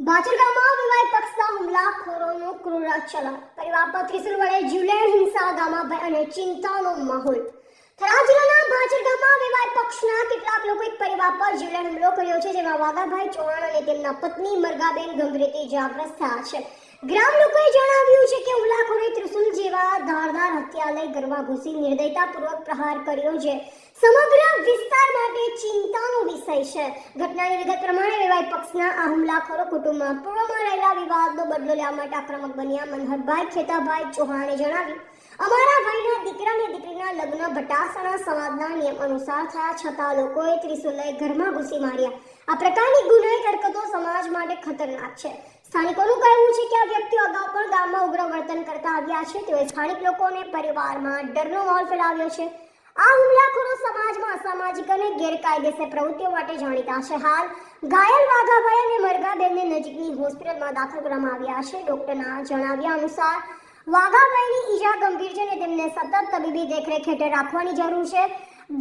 ભાચર ગામમાં વિવાદ પક્ષના હુમલાખોરોનું ક્રૂર ચલણ, પરિવાર પર ત્રિશુલ વડે જીવલેણ હિંસા, ગામમાં ભય અને ચિંતાનો માહોલ। થરાદ જિલ્લાના ભાચર ગામમાં વિવાદ પક્ષના કેટલાક લોકો એક પરિવાર પર જીવલેણ હુમલો કર્યો છે, જેમાં વાઘાભાઈ ચૌહાણ અને તેમના પત્ની મરગાબેન ગંભીર રીતે ઇજાગ્રસ્ત થયા છે। ગ્રામ લોકોએ જણાવ્યું છે કે હુમલાખોરે ત્રિશુલ જેવા ધારદાર હથિયાર લઈ ઘરમાં ઘૂસી નિર્દયતાપૂર્વક પ્રહાર કર્યો છે। સમગ્ર વિસ્તાર માટે ચિંતાનો વિષય છે। ઘટનાની વિગત પ્રમાણે વિવાદ પક્ષના આ હુમલાખોરો કુટુંબમાં પૂર્વમાં રહેલા વિવાદનો બદલો લેવા માટે આક્રમક બન્યા। મનહરભાઈ ખેતાભાઈ ચૌહાણે જણાવ્યું, અમારા ભાઈના દીકરા અને દીકરીના લગ્ન ભટાસણા સમાજના નિયમ અનુસાર થયા, છતાં લોકોએ ત્રિશુલ લઈ ઘરમાં ઘૂસી માર્યા। આ પ્રકારની ગુનાહિત હરકતો સમાજ માટે ખતરનાક છે। સ્થાનિકોનું કહેવું છે કે આ વ્યક્તિઓ અગાઉ પણ ગામમાં ઉગ્ર વર્તન કરતા આવ્યા છે। તેઓએ સ્થાનિક લોકોને પરિવારમાં ડરનો માહોલ ફેલાવ્યો છે। આ હુમલાખોરો સમાજમાં અસામાજિક અને ગેરકાયદેસર પ્રવૃત્તિઓ માટે જાણીતા છે। હાલ ઘાયલ વાઘાભાઈ અને મરગાબેનને નજીકની હોસ્પિટલમાં દાખલ કરવામાં આવ્યા છે। ડોક્ટરના જણાવ્યા અનુસાર વાઘાભાઈની ઈજા ગંભીર છે અને તેમને સતત તબીબી દેખરેખ હેઠળ રાખવાની જરૂર છે।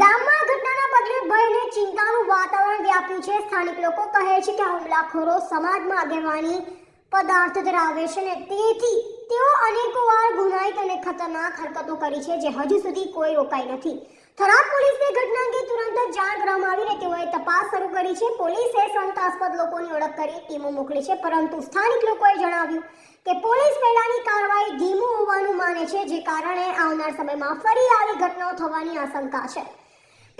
ગામમાં ઘટનાના પગલે ભય અને ચિંતાનું વાતાવરણ વ્યાપ્યું છે। સ્થાનિક લોકો કહે છે કે આ હુમલાખોરો સમાજમાં આગેવાની પદાર્થ ધરાવે છે અને તેથી તેઓ અનેકો વાર ગુનાહિત અને ખતરનાક હરકતો કરી છે, જે હજુ સુધી કોઈ રોકાઈ નથી। થરાદ પોલીસને ઘટના અંગે તુરંત જ જાણ કરવામાં આવીને તેઓએ તપાસ શરૂ કરી છે। પોલીસે શંકાસ્પદ લોકોની ઓળખ કરી ટીમો મોકલી છે, પરંતુ સ્થાનિક લોકોએ જણાવ્યું કે પોલીસ પહેલાની કાર્યવાહી ધીમું હોવાનું માને છે, જે કારણે આવનાર સમયમાં ફરી આવી ઘટનાઓ થવાની આશંકા છે।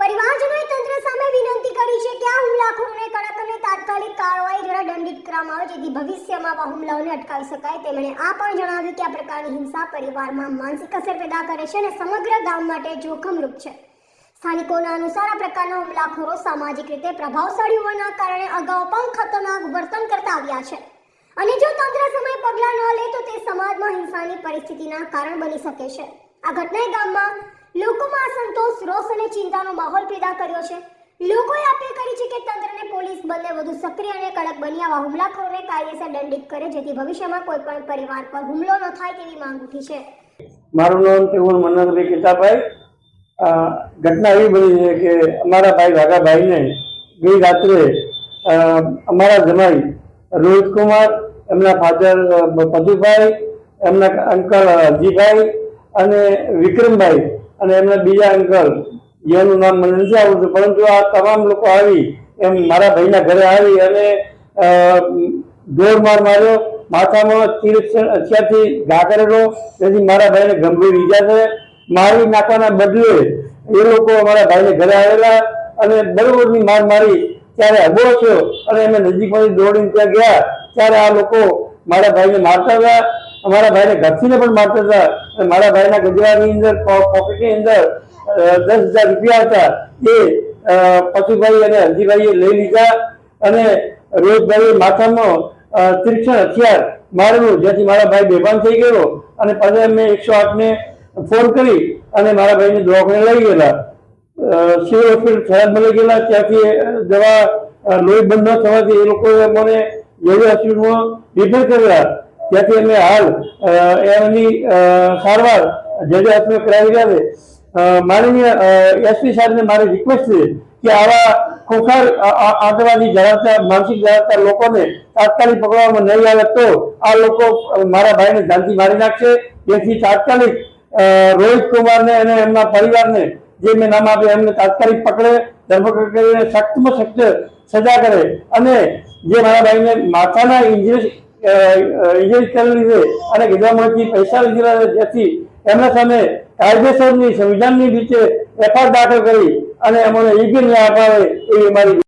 પરિવારજનોએ તંત્ર સામે વિનંતી કરી છે કે આ હુમલાખોરોને કડક અને તાત્કાલિક કાર્યવાહી દ્વારા દંડિત કરવામાં આવે, જેથી ભવિષ્યમાં આવા હુમલાઓને અટકાવી શકાય। તેમણે આ પણ જણાવ્યું કે આ પ્રકારની હિંસા પરિવારમાં માનસિક અસર પેદા કરે છે અને સમગ્ર ગામ માટે જોખમરૂપ છે। સ્થાનિકોના અનુસાર આ પ્રકારના હુમલાખોરો સામાજિક રીતે પ્રભાવશાળી હોવાના કારણે અગાઉ પણ ખતરનાક વર્તન કરતા આવ્યા છે અને જો તંત્ર સમય પગલાં ન લે તો તે સમાજમાં હિંસાની પરિસ્થિતિના કારણ બની શકે છે। આ ઘટનાએ ગામમાં લોકોમાં અસંતોષ, રોષ અને ચિંતાનો માહોલ પેદા કર્યો છે। લોકોએ અપીલ કરી છે કે તંત્ર અને પોલીસ બંને વધુ સક્રિય અને કડક બની આવા હુમલાખોરોને કાયદેસર દંડિત કરે, જેથી ભવિષ્યમાં કોઈ પણ પરિવાર પર હુમલો ન થાય તેવી માંગ ઉઠી છે। મારું નામ છે મનહરભાઈ ખેતાભાઈ। ઘટના એવી બની છે કે અમારા ભાઈ વાઘાભાઈને ગઈ રાત્રે અમારા જમાઈ રોહિતકુમાર, એમના ફાધર પદુભાઈ, એમના અંકલ હરજીભાઈ અને વિક્રમભાઈ અને એમના બીજા અંકલ, જેનું નામ મને નથી આવડતું, પરંતુ આ તમામ લોકો આવી એમ મારા ભાઈના ઘરે આવી અને જોરમાર માર્યો, માથામાં હથિયારથી ઘા કરેલો, તેથી મારા ભાઈને ગંભીર ઈજા છે। મારી નાખવાના બદલે એ લોકો અમારા ભાઈને ઘરે આવેલા અને બરોબરની માર મારી ત્યારે અબો થયો અને અમે નજીકમાંથી દોડીને ત્યાં ગયા ત્યારે આ લોકો મારા ભાઈને મારતા હતા, અમારા ભાઈને ઘસીને પણ મારતા હતા અને મારા ભાઈના ગજરાની અંદર પોકેટની અંદર 10,000 રૂપિયા હતા, એ પશુભાઈ અને હરજીભાઈએ લઈ લીધા અને રોહિતભાઈએ માથામાં તીક્ષ્ણ હથિયાર મારેલું, જેથી મારા ભાઈ બેભાન થઈ ગયો અને પછી અમે 108 ને ફોન કરી અને મારા ભાઈને દવાખાને લઈ ગયેલા। સિવિલ હોસ્પિટલ થરાદમાં લઈ ગયેલા, ત્યાંથી દવા લોહી બંધ ન થવાથી એ લોકોએ અમને જેવી હોસ્પિટલમાં રિફર કરેલા, ત્યાંથી અમે હાલ એમની સારવાર જે હોસ્પિટલ કરાવી રહ્યા છે। માનનીય એસપી સાહેબને મારી રિક્વેસ્ટ છે કે આવા ખોખાર આતંકવાદી ધરાવતા, માનસિક ધરાવતા લોકોને તાત્કાલિક પકડવામાં નહીં આવે તો આ લોકો મારા ભાઈને જાનથી મારી નાખશે, જેથી તાત્કાલિક રોહિત કુમારને અને એમના પરિવારને જે મેં નામ આપ્યું એમને તાત્કાલિક પકડે, ધરપકડ કરીને સખ્તમાં સખ્ત સજા કરે અને જે મારા ભાઈને માથાના ઇન્જરી કરેલી છે અને ગિરદામાંથી પૈસા લીધેલા છે, જેથી એમના સામે કાયદેસરની સંવિધાનની રીતે એફઆઈઆર દાખલ કરી અને અમને યોગ્ય ન્યાય અપાવે એવી અમારી